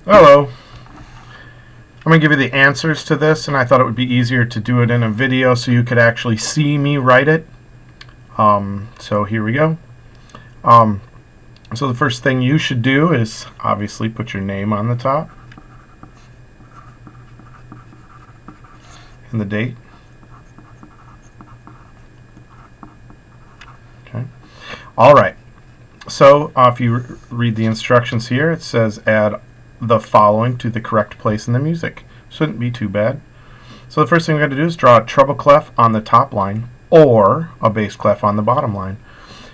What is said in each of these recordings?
Hello. I'm going to give you the answers to this, and I thought it would be easier to do it in a video so you could actually see me write it. So here we go. Um, so the first thing you should do is obviously put your name on the top and the date. Okay. All right. So if you read the instructions here, it says add the following to the correct place in the music. Shouldn't be too bad. So the first thing we got to do is draw a treble clef on the top line or a bass clef on the bottom line.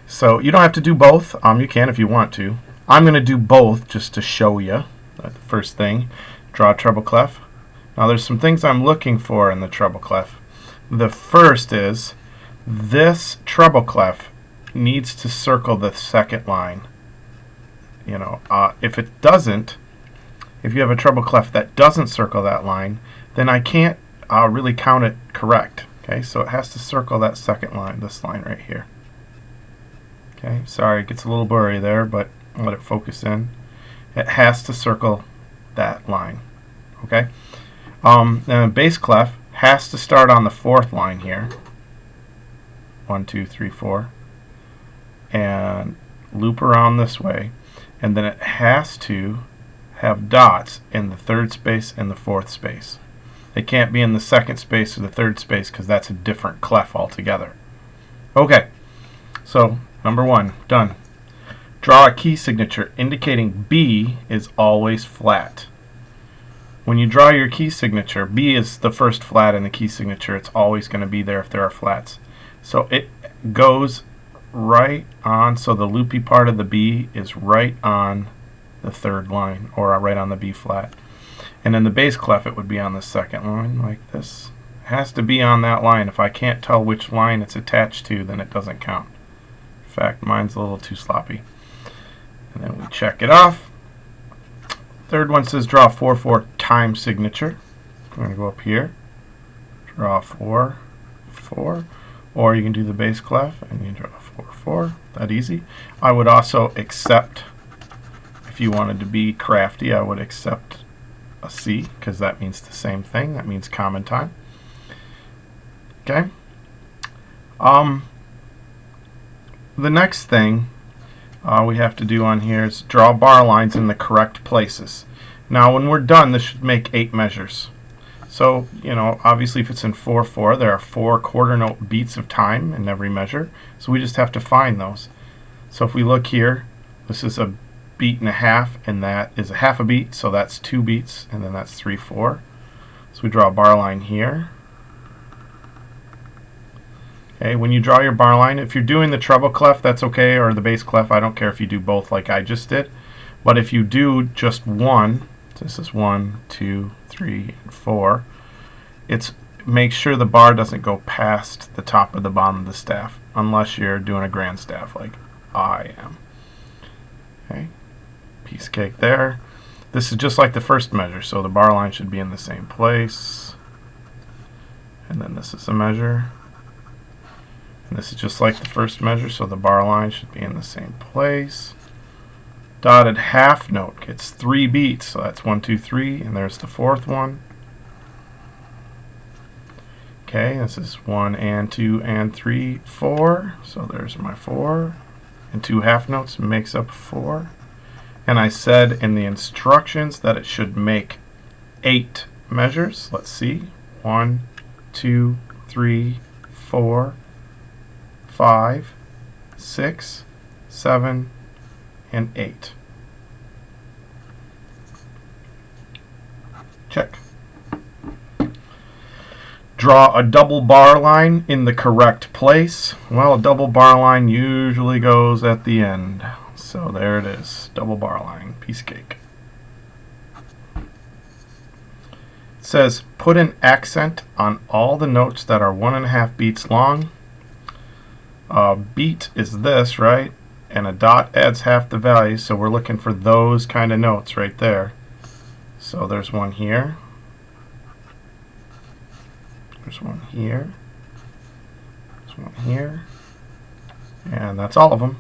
So you don't have to do both. You can if you want to. I'm going to do both just to show you. The first thing, draw a treble clef. Now there's some things I'm looking for in the treble clef. The first is this treble clef needs to circle the second line. If it doesn't, if you have a treble clef that doesn't circle that line, then I can't really count it correct. Okay, so it has to circle that second line, this line right here. Okay, sorry, it gets a little blurry there, but I'll let it focus in. It has to circle that line. Okay, then a bass clef has to start on the fourth line here. 1, 2, 3, 4, and loop around this way, and then it has to have dots in the third space and the fourth space. It can't be in the second space or the third space because that's a different clef altogether. Okay, so number 1, done. Draw a key signature indicating B is always flat. When you draw your key signature, B is the first flat in the key signature. It's always going to be there if there are flats. So it goes right on, so the loopy part of the B is right on the third line, or right on the B flat. And in the bass clef it would be on the second line like this. It has to be on that line. If I can't tell which line it's attached to, then it doesn't count. In fact, mine's a little too sloppy. And then we check it off. Third one says draw a 4/4 time signature. I'm going to go up here, draw 4, 4, or you can do the bass clef and you draw 4, 4. That easy. I would also accept, if you wanted to be crafty, I would accept a C because that means the same thing. That means common time. Okay. The next thing we have to do on here is draw bar lines in the correct places. Now when we're done, this should make 8 measures. So, obviously if it's in 4/4, there are 4 quarter note beats of time in every measure. So we just have to find those. So if we look here, this is a beat and a half, and that is a half a beat, so that's 2 beats, and then that's 3/4. So we draw a bar line here. Okay, when you draw your bar line, if you're doing the treble clef, that's okay, or the bass clef, I don't care if you do both like I just did. But if you do just one, this is 1, 2, 3, and 4, make sure the bar doesn't go past the top of the bottom of the staff, unless you're doing a grand staff like I am. Okay, piece of cake there. This is just like the first measure, so the bar line should be in the same place. And then this is a measure. And this is just like the first measure, so the bar line should be in the same place. Dotted half note gets 3 beats, so that's 1, 2, 3, and there's the fourth one. Okay, this is 1 and 2 and 3, 4, so there's my 4. And 2 half notes makes up 4. And I said in the instructions that it should make 8 measures. Let's see. 1, 2, 3, 4, 5, 6, 7, and 8. Check. Draw a double bar line in the correct place. Well, a double bar line usually goes at the end. So there it is. Double bar line. Piece of cake. It says put an accent on all the notes that are 1.5 beats long. Beat is this, right? And a dot adds half the value, so we're looking for those kind of notes right there. So there's one here. There's one here. There's one here. And that's all of them.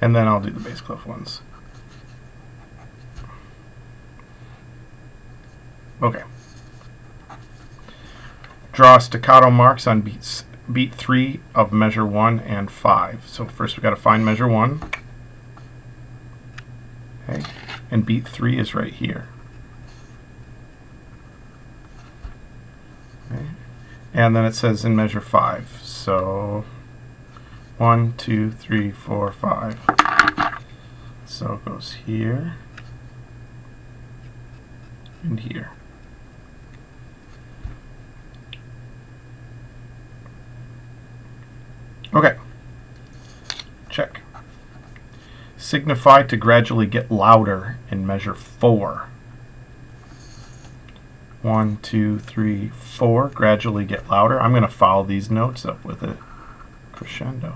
And then I'll do the bass clef ones. Okay. Draw staccato marks on beat 3 of measure 1 and 5. So first we've got to find measure 1. Okay. And beat 3 is right here. Okay. And then it says in measure 5. So 1, 2, 3, 4, 5. So it goes here and here. Okay. Check. Signify to gradually get louder in measure 4. 1, 2, 3, 4. Gradually get louder. I'm going to follow these notes up with a crescendo.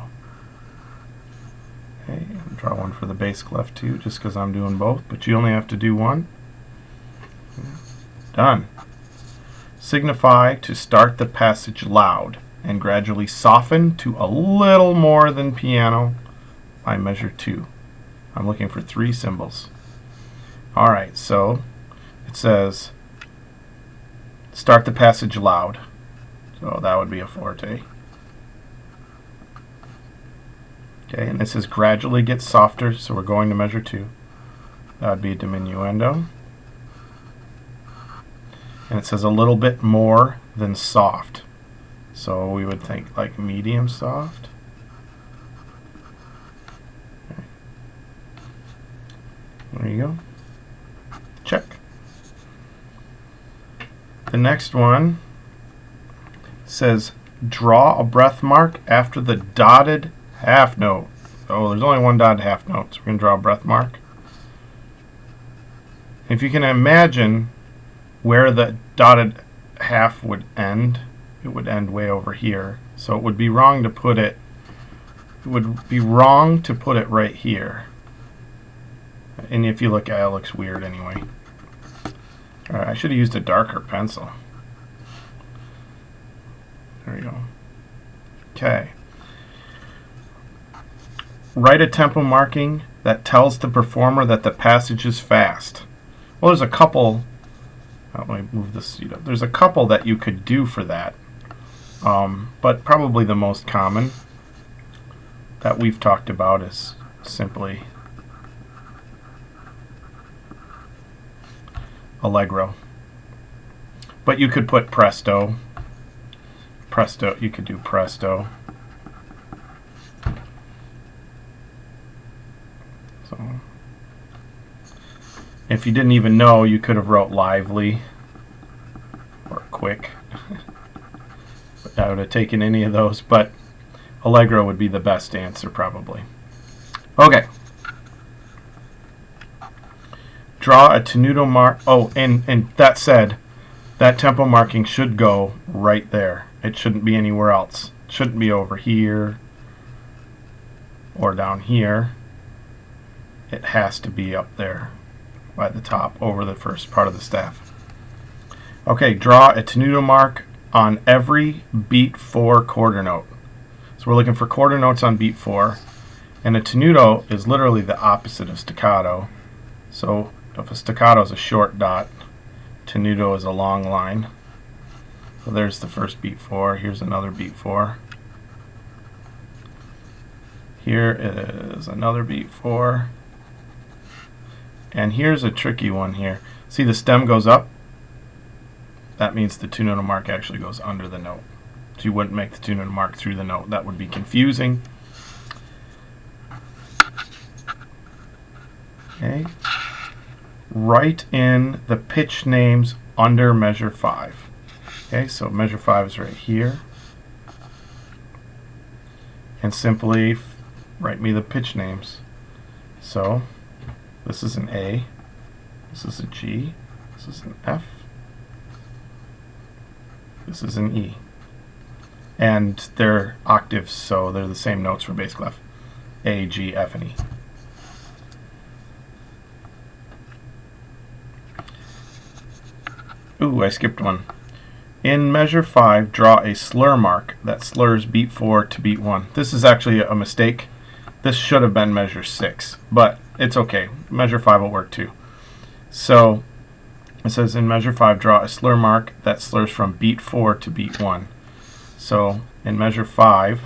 Okay, and draw one for the bass clef too, just because I'm doing both, but you only have to do one. Done. Signify to start the passage loud and gradually soften to a little more than piano by measure 2. I'm looking for 3 symbols. Alright, so it says start the passage loud. So that would be a forte. Okay, and it says gradually get softer, so we're going to measure 2. That would be a diminuendo. And it says a little bit more than soft. So we would think like medium soft. Okay. There you go. Check. The next one says draw a breath mark after the dotted half note. Oh, there's only one dotted half note, so we're going to draw a breath mark. If you can imagine where the dotted half would end, it would end way over here. So it would be wrong to put it right here. And if you look at it, it looks weird anyway. Alright, I should have used a darker pencil. There we go. Okay. Write a tempo marking that tells the performer that the passage is fast. Well, there's a couple. Let me move this seat up. There's a couple that you could do for that, but probably the most common that we've talked about is simply allegro. But you could put presto. Presto. You could do presto. So, if you didn't even know, you could have wrote lively or quick. I would have taken any of those, but allegro would be the best answer probably. Okay. Draw a tenuto mark. Oh, and that said, that tempo marking should go right there. It shouldn't be anywhere else. It shouldn't be over here or down here. It has to be up there by the top over the first part of the staff. Okay, draw a tenuto mark on every beat 4 quarter note. So we're looking for quarter notes on beat 4, and a tenuto is literally the opposite of staccato. So if a staccato is a short dot, tenuto is a long line. So there's the first beat 4. Here's another beat 4. Here is another beat 4. And here's a tricky one here. See, the stem goes up. That means the two-note mark actually goes under the note. So you wouldn't make the two-note mark through the note. That would be confusing. Okay. Write in the pitch names under measure 5. Okay, so measure 5 is right here. And simply write me the pitch names. So this is an A, this is a G, this is an F, this is an E. And they're octaves, so they're the same notes for bass clef. A, G, F, and E. Ooh, I skipped one. In measure 5, draw a slur mark that slurs beat 4 to beat 1. This is actually a mistake. This should have been measure 6, but it's okay. Measure 5 will work too. So It says in measure 5, draw a slur mark that slurs from beat 4 to beat 1. So in measure 5,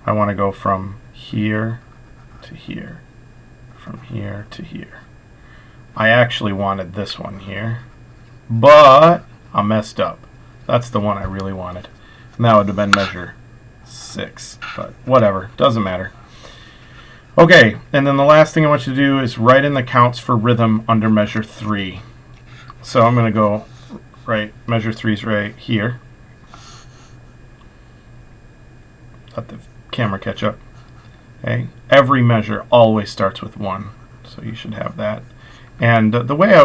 I want to go from here to here, from here to here. I actually wanted this one here, but I messed up. That's the one I really wanted. And that would have been measure 6, but whatever, doesn't matter. Okay, and then the last thing I want you to do is write in the counts for rhythm under measure 3. So I'm going to go right, measure 3 is right here. Let the camera catch up. Okay, every measure always starts with 1, so you should have that. And the way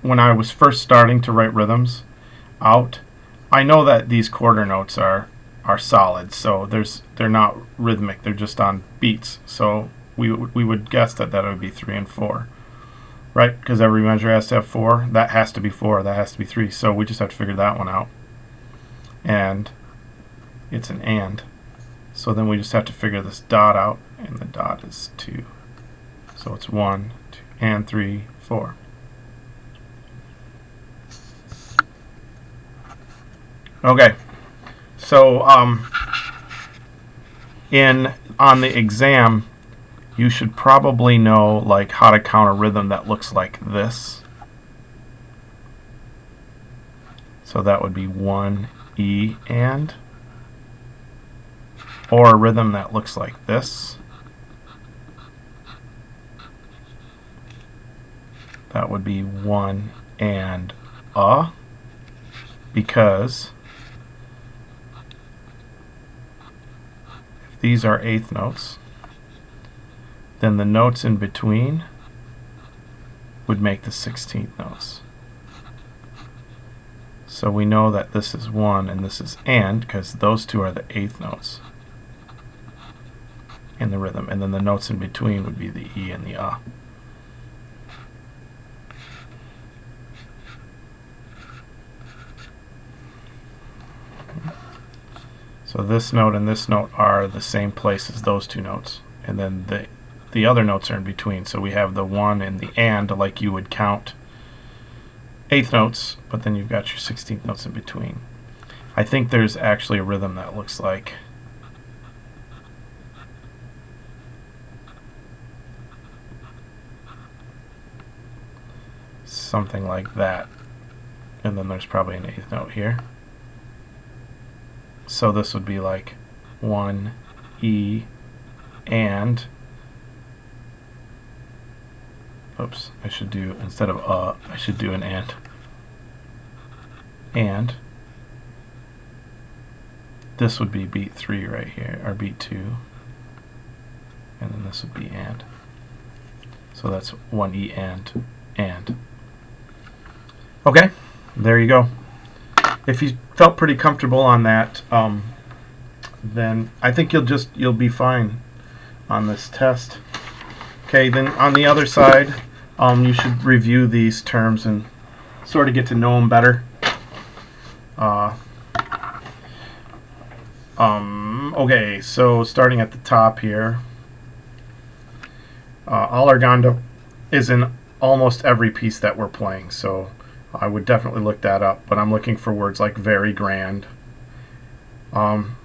when I was first starting to write rhythms out, I know that these quarter notes are solid, so they're not rhythmic, they're just on beats. So we would guess that would be 3 and 4, right? Because every measure has to have 4. That has to be 4. That has to be 3. So we just have to figure that one out. And it's an and. So then we just have to figure this dot out, and the dot is 2. So it's 1, 2, and 3, 4. Okay. So on the exam, you should probably know like how to count a rhythm that looks like this. So that would be 1 E and, or a rhythm that looks like this. That would be 1 and because if these are eighth notes, then the notes in between would make the 16th notes. So we know that this is 1 and this is and, because those two are the eighth notes in the rhythm, and then the notes in between would be the E and the So this note and this note are the same place as those two notes, and then the other notes are in between. So we have the 1 and the and, like you would count eighth notes, but then you've got your 16th notes in between. I think there's actually a rhythm that looks like something like that, and then there's probably an eighth note here. So this would be like 1 E and, oops, I should do, instead of I should do an and this would be beat 3 right here, or beat 2, and then this would be and. So that's 1 E and. Okay, there you go. If you felt pretty comfortable on that, then I think you'll be fine on this test. Okay, then on the other side, you should review these terms and sort of get to know them better. Okay, so starting at the top here, allargando is in almost every piece that we're playing, so I would definitely look that up, but I'm looking for words like very grand.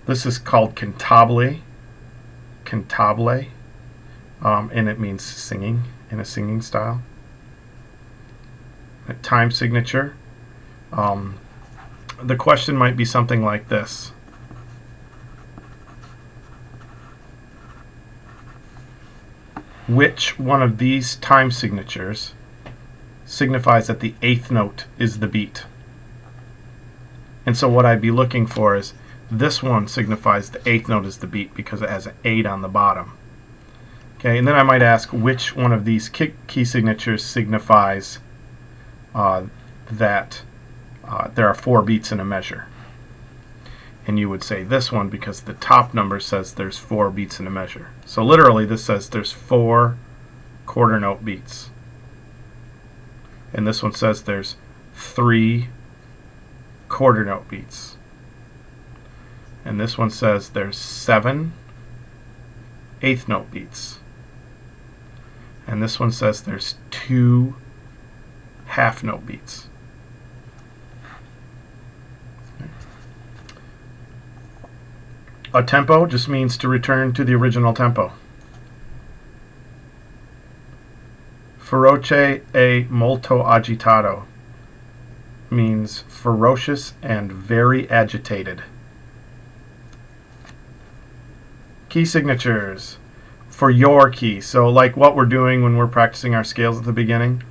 This is called cantabile, and it means singing, in a singing style. A time signature. The question might be something like this. Which one of these time signatures signifies that the eighth note is the beat? And so what I'd be looking for is this one signifies the eighth note is the beat because it has an 8 on the bottom. Okay, and then I might ask which one of these key signatures signifies that there are 4 beats in a measure. And you would say this one because the top number says there's 4 beats in a measure. So literally this says there's 4 quarter note beats. And this one says there's 3 quarter note beats. And this one says there's 7 eighth note beats. And this one says there's 2 half note beats. A tempo just means to return to the original tempo. Feroce e molto agitato means ferocious and very agitated. Key signatures for your key. So like what we're doing when we're practicing our scales at the beginning,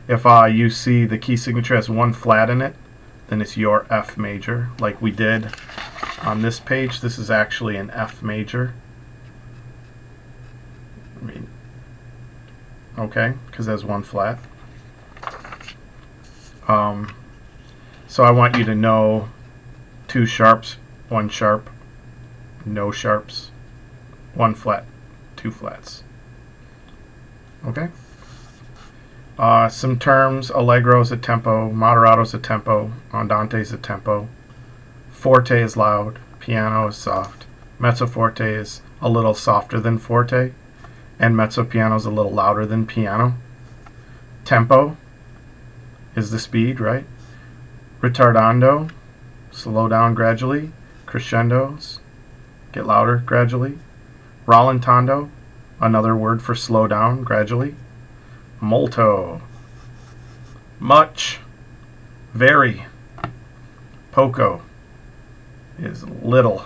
if you see the key signature has 1 flat in it, then it's your F major. Like we did on this page, this is actually an F major. Okay, because it has 1 flat. So I want you to know 2 sharps, 1 sharp, no sharps, 1 flat, 2 flats. Okay? Some terms: allegro is a tempo, moderato is a tempo, andante is a tempo, forte is loud, piano is soft, mezzo forte is a little softer than forte, and mezzo piano is a little louder than piano. Tempo is the speed, right? Ritardando, slow down gradually. Crescendos, get louder gradually. Rallentando, another word for slow down gradually. Molto, much, very. Poco is little.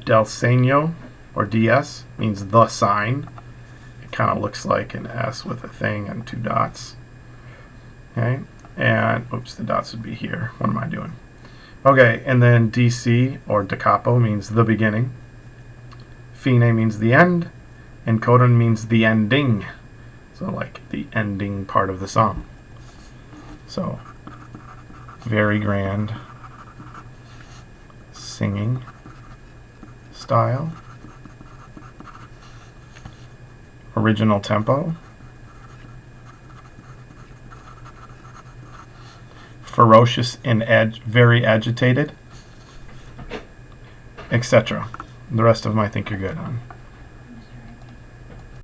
Del segno, or DS, means the sign. It kind of looks like an S with a thing and 2 dots. Okay, and oops, the dots would be here. What am I doing? Okay, and then DC, or da capo, means the beginning. Fine means the end, and coda means the ending. So like the ending part of the song. So very grand singing style. Original tempo. Ferocious and very agitated, etc. The rest of them I think you're good on.